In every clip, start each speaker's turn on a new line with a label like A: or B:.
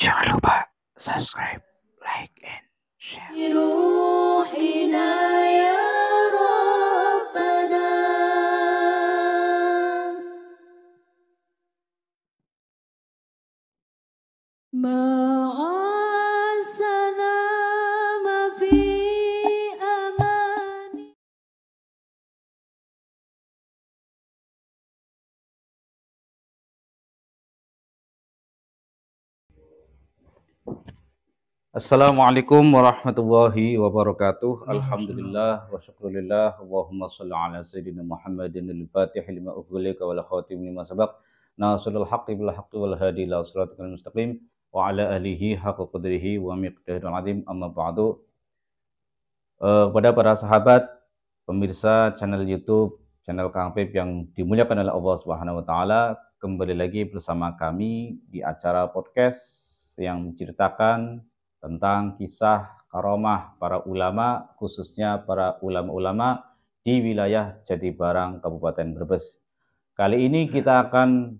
A: Jangan lupa subscribe, like, and share.
B: بروحنا يا ربنا مع السلام في أمان.
C: Assalamualaikum warahmatullahi wabarakatuh. Alhamdulillah wa syukurillah. Allahumma shalli ala sayyidina Muhammadin al-Fatih lima ughliqa wal khatim lima sabaq. Nasrul haqqi bil haqqi wal hadi ila siratal mustaqim wa ala alihi haqqa qadrihi wa miqdaril azim. Amma ba'du. Kepada para sahabat pemirsa channel YouTube, channel Kang Pip yang dimuliakan oleh Allah Subhanahu wa taala, kembali lagi bersama kami di acara podcast yang menceritakan tentang kisah karomah para ulama, khususnya para ulama-ulama di wilayah Jatibarang, Kabupaten Brebes. Kali ini kita akan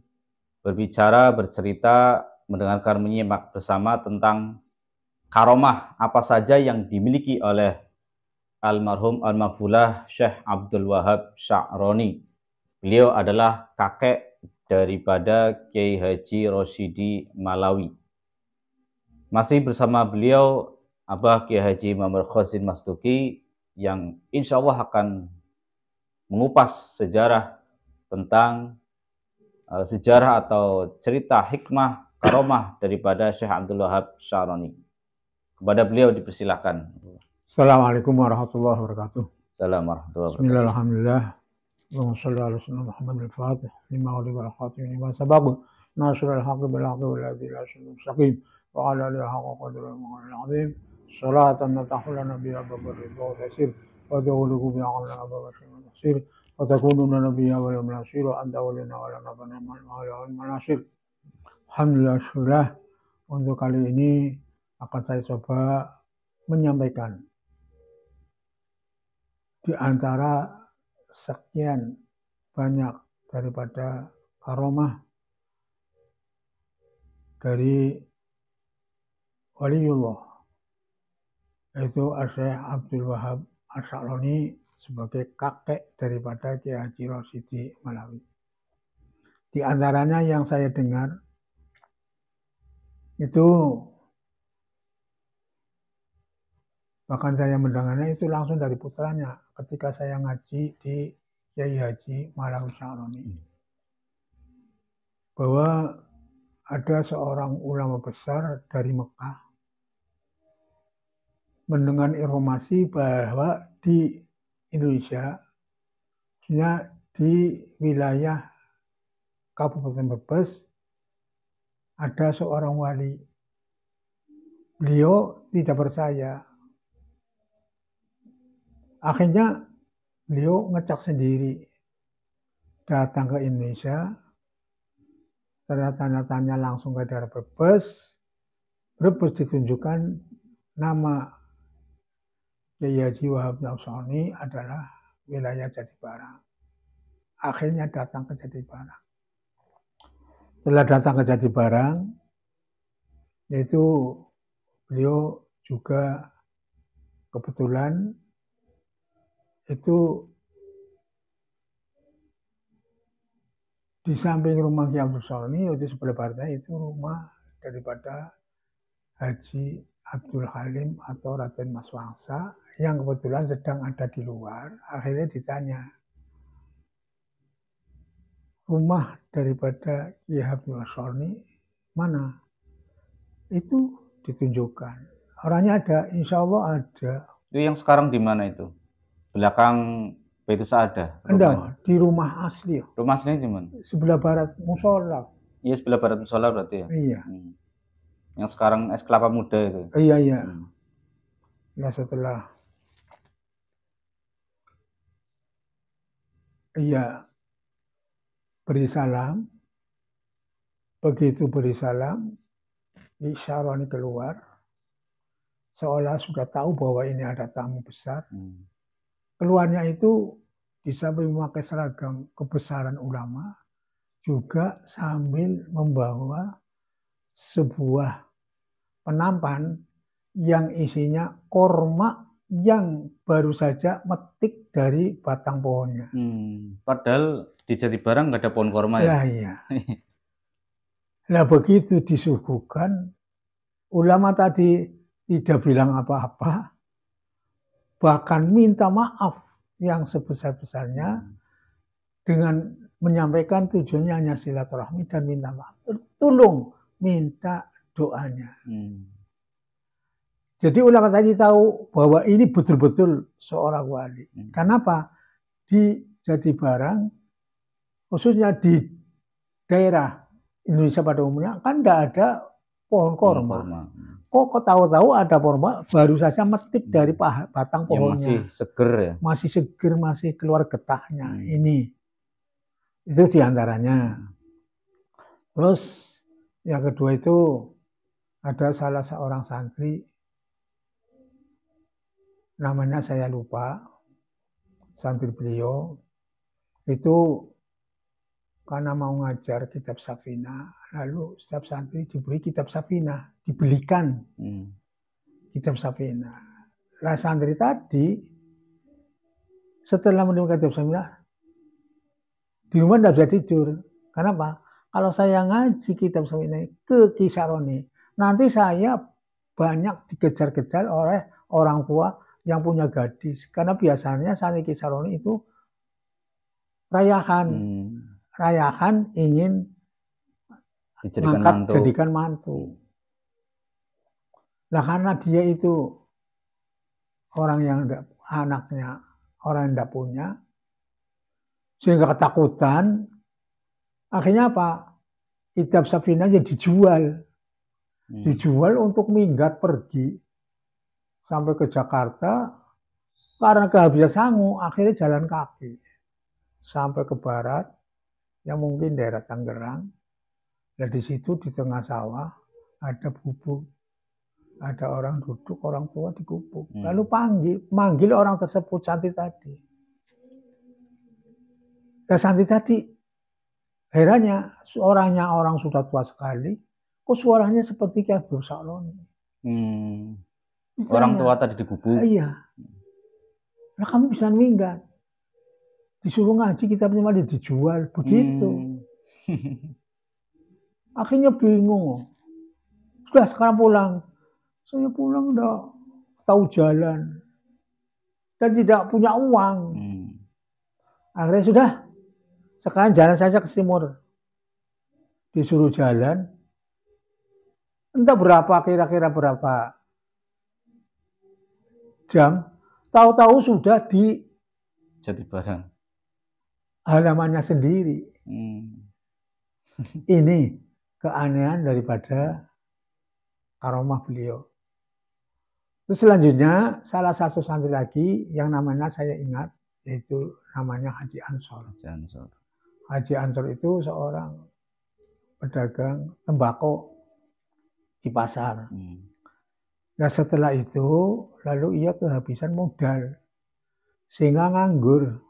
C: bercerita, mendengarkan, menyimak bersama tentang karomah apa saja yang dimiliki oleh almarhum al-maghfulah Syekh Abdul Wahab Sya'roni. Beliau adalah kakek daripada Kiai Haji Rosyidi Malawi. Masih bersama beliau Abah Kiai Haji Muhammad Khosin Mastuki yang insya Allah akan mengupas sejarah tentang sejarah atau cerita hikmah karomah daripada Syekh Abdul Wahab Sya'roni. Kepada beliau dipersilakan.
D: Assalamualaikum warahmatullahi wabarakatuh.
C: Assalamualaikum warahmatullahi wabarakatuh.
D: Bismillahirrahmanirrahim. Allahumma shalli ala sayyidina Muhammadil Fatih lima ughliqa wal khatim lima sabaq. Nasrul haqqi bil haqqi wal hadi ila siratal mustaqim wa ala alihi haqqa qadrihi wa miqdaril azim. Salatan natahu lana biha babur ridha wa tasir wa tawluhu biha ala abawati wa nasir wa takununa nabiyya wa yawmil akhir wa anta walina wa lana wa manasir. Alhamdulillah, untuk kali ini akan saya coba menyampaikan di antara sekian banyak daripada karomah dari waliullah, yaitu Syekh Abdul Wahab Sya'roni sebagai kakek daripada Kiai Haji Rosyidi Malawi. Di antaranya yang saya dengar itu, bahkan saya mendengarnya itu langsung dari putranya ketika saya ngaji di Kiai Haji Malawi Sya'roni, bahwa ada seorang ulama besar dari Mekah mendengar informasi bahwa di Indonesia, di wilayah Kabupaten Brebes, ada seorang wali. Beliau tidak percaya. Akhirnya beliau ngecek sendiri, datang ke Indonesia, tanya langsung ke daerah Brebes. Brebes ditunjukkan nama Kiai Haji Wahab Sya'roni adalah wilayah Jatibarang. Akhirnya datang ke Jatibarang. Setelah datang ke Jatibarang, yaitu beliau juga kebetulan itu di samping rumah Kiai Abdul Sya'roni, yaitu sebelah baratnya itu rumah daripada Haji Abdul Halim atau Raden Mas Wangsa yang kebetulan sedang ada di luar. Akhirnya ditanya, rumah daripada Kiai Abdul Sya'roni mana? Itu ditunjukkan. Orangnya ada, insya Allah ada.
C: Itu yang sekarang di mana itu? Belakang Baitul Sa'adah?
D: Enggak, di rumah asli.
C: Rumah aslinya di mana?
D: Sebelah barat musola.
C: Iya, sebelah barat musola berarti ya?
D: Iya.
C: Yang sekarang es kelapa muda itu?
D: Iya. Nah setelah beri salam, begitu beri salam, Sya'roni keluar, seolah sudah tahu bahwa ini ada tamu besar. Keluarnya itu di samping memakai seragam kebesaran ulama, juga sambil membawa sebuah penampan yang isinya korma yang baru saja metik dari batang pohonnya.
C: Padahal di Jatibarang nggak ada pohon korma ya?
D: Lah iya. Nah begitu disuguhkan, ulama tadi tidak bilang apa-apa, bahkan minta maaf yang sebesar-besarnya dengan menyampaikan tujuannya hanya silaturahmi dan minta maaf. Tolong minta doanya. Jadi ulama tadi tahu bahwa ini betul-betul seorang wali. Kenapa? Di Jatibarang, khususnya di daerah Indonesia pada umumnya, kan tidak ada pohon korma. Kok tahu-tahu ada korma baru saja metik dari batang pohonnya.
C: Masih seger ya?
D: Masih seger, masih keluar getahnya. Ini. Itu diantaranya. Terus yang kedua itu ada salah seorang santri, namanya saya lupa, santri beliau itu karena mau ngajar kitab Safinah, lalu setiap santri diberi kitab Safinah, dibelikan kitab Safinah. Lah santri tadi setelah menerima kitab Safinah di rumah tidak bisa tidur. Kenapa? Kalau saya ngaji kitab Safinah ke Kisaroni, nanti saya banyak dikejar-kejar oleh orang tua yang punya gadis. Karena biasanya santri Kisaroni itu rayahan. Rayahan ingin jadikan mantu. Nah karena dia itu orang yang anaknya orang yang tidak punya, sehingga ketakutan, akhirnya apa? Kitab Safinah jadi dijual. Dijual untuk minggat pergi sampai ke Jakarta, karena kehabisan sangu, akhirnya jalan kaki sampai ke barat, yang mungkin daerah Tangerang. Dan di situ di tengah sawah ada gubuk, ada orang duduk, orang tua di gubuk. Lalu manggil orang tersebut, santri tadi. Dan santri tadi herannya, suaranya orang sudah tua sekali, kok suaranya seperti Ki Abdul Sa'loni.
C: Orang tua tadi di gubuk.
D: Iya. Nah kamu bisa minggat. Disuruh ngaji kitabnya malah dijual begitu. Akhirnya bingung. Sudah sekarang pulang. Saya pulang udah tahu jalan dan tidak punya uang. Akhirnya sudah. Sekarang jalan saja ke timur. Disuruh jalan. Entah berapa, kira-kira berapa jam. Tahu-tahu sudah di
C: Jatibarang.
D: Halamannya sendiri. Ini keanehan daripada karomah beliau. Terus selanjutnya salah satu santri lagi yang namanya saya ingat, yaitu namanya Haji Ansor. Haji Ansor itu seorang pedagang tembakau di pasar. Nah setelah itu lalu ia kehabisan modal sehingga nganggur.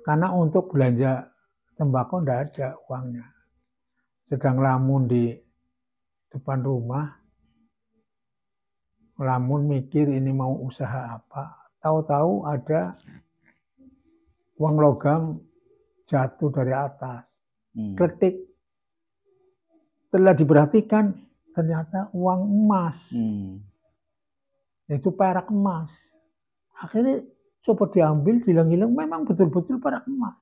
D: Karena untuk belanja tembakau tidak ada uangnya. Sedang lamun di depan rumah, lamun mikir ini mau usaha apa. Tahu-tahu ada uang logam jatuh dari atas. Kletik. Setelah diperhatikan, ternyata uang emas. Itu perak emas. Akhirnya coba diambil, hilang-hilang, memang betul-betul perak emas.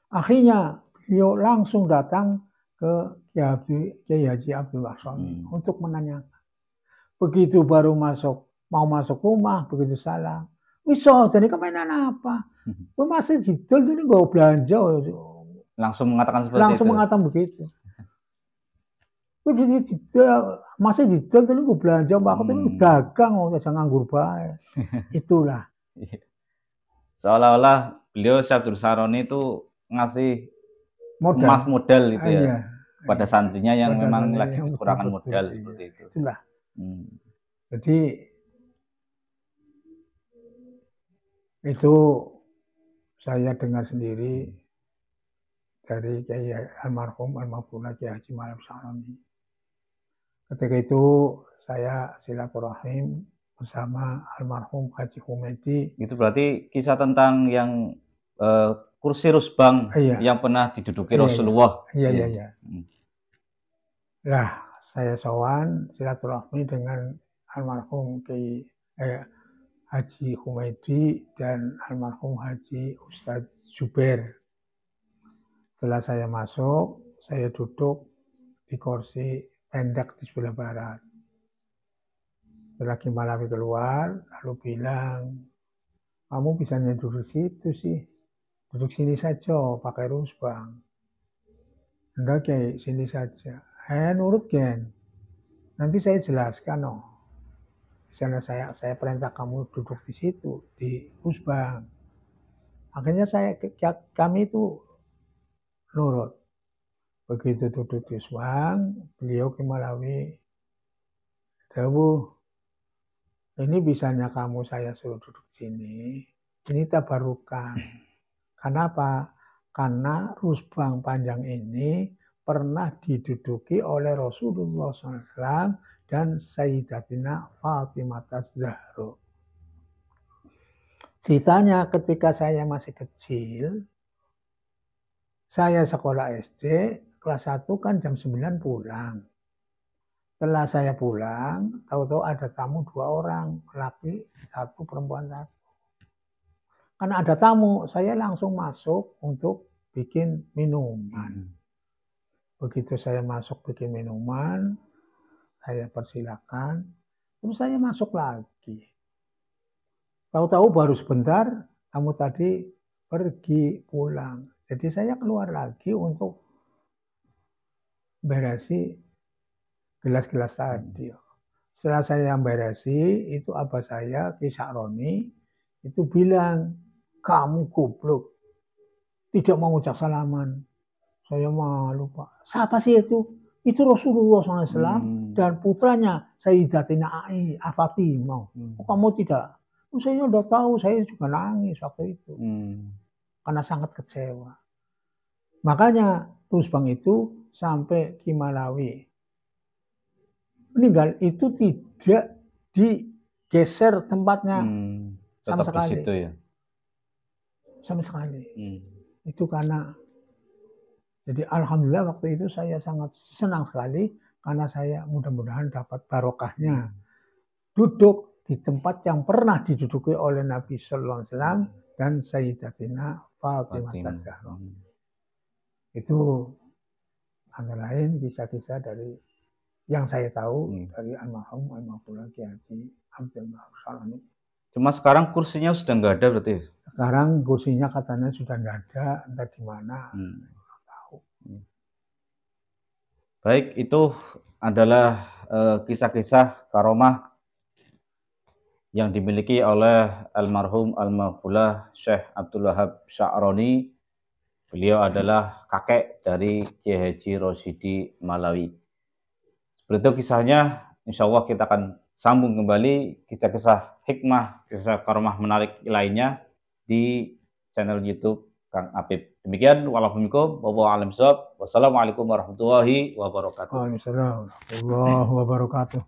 D: Akhirnya beliau langsung datang ke Kiai Haji Abdul Wahid untuk menanyakan. Begitu baru mau masuk rumah, begitu salam. Wiso, jadi kemainan apa? Gue masih didol ini gue belanja.
C: Langsung mengatakan seperti itu?
D: Langsung mengatakan begitu. Gue masih didol ini gue belanja, aku tuh dagang, jangan nganggur baik. Itulah.
C: Seolah-olah beliau Syekh Abdul Saroni itu ngasih emas modal gitu ya, pada santrinya yang memang lagi kekurangan modal seperti itu.
D: Itulah. Jadi itu saya dengar sendiri dari Kiai almarhum Kiai Haji Malam Saroni. Ketika itu saya silaturahim bersama almarhum Haji Humaydi.
C: Itu berarti kisah tentang yang kursi rusbang
D: Iya.
C: yang pernah diduduki
D: Iya,
C: Rasulullah.
D: Iya. Lah, saya sowan silaturahmi dengan almarhum Haji Humaydi dan almarhum Haji Ustadz Zubair. Setelah saya masuk, saya duduk di kursi pendek di sebelah barat. Setelah Ki Malawi keluar, lalu bilang, kamu bisa duduk situ sih, duduk sini saja, pakai rusbang. Enggak, Kiai, sini saja. Nurut, Gen. Nanti saya jelaskan, oh. Misalnya saya perintah kamu duduk di situ, di rusbang. Akhirnya kami itu nurut. Begitu duduk di rusbang, beliau Ki Malawi, dawuh, ini bisanya kamu saya suruh duduk sini, ini tabarukan. Kenapa? Karena rusbang panjang ini pernah diduduki oleh Rasulullah SAW dan Sayyidatina Fatimah Az-Zahra. Ceritanya ketika saya masih kecil, saya sekolah SD, kelas 1 kan jam 9 pulang. Setelah saya pulang, tahu-tahu ada tamu 2 orang, laki 1, perempuan 1. Karena ada tamu, saya langsung masuk untuk bikin minuman. Begitu saya masuk bikin minuman, saya persilakan, terus saya masuk lagi. Tahu-tahu baru sebentar, tamu tadi pergi pulang. Jadi saya keluar lagi untuk beresi gelas-gelas tadi. Setelah saya beresi, itu abah saya, Ki Sa'roni, itu bilang, kamu goblok, tidak mau ucap salaman. Saya malu, Pak. Siapa sih itu? Itu Rasulullah SAW dan putranya Sayyidatina Fatimah. Kamu tidak? Saya udah tahu, saya juga nangis waktu itu. Karena sangat kecewa. Makanya rusbang itu sampai Ki Malawi meninggal itu tidak digeser tempatnya sama sekali. Situ, ya? Sama sekali. Itu karena, jadi alhamdulillah waktu itu saya sangat senang sekali karena saya mudah-mudahan dapat barokahnya duduk di tempat yang pernah diduduki oleh Nabi Sallallahu Alaihi Wasallam dan Sayyidatina Fatimah Az-Zahra. Itu antara lain kisah-kisah dari yang saya tahu dari almarhum Kiai Haji Abdul Ma'ruf.
C: Cuma sekarang kursinya sudah nggak ada berarti?
D: Sekarang kursinya katanya sudah nggak ada, entah di mana. Tahu.
C: Baik, itu adalah kisah-kisah karomah yang dimiliki oleh almarhum Al-Maghfulah Syekh Abdul Wahab Sya'roni. Beliau adalah kakek dari Kiai Haji Rosyidi Malawi. Seperti itu kisahnya, insya Allah kita akan sambung kembali kisah-kisah hikmah, kisah karomah menarik lainnya di channel YouTube Kang Apip. Demikian, wassalamualaikum warahmatullahi wabarakatuh.
D: Waalaikumsalam warahmatullahi wabarakatuh.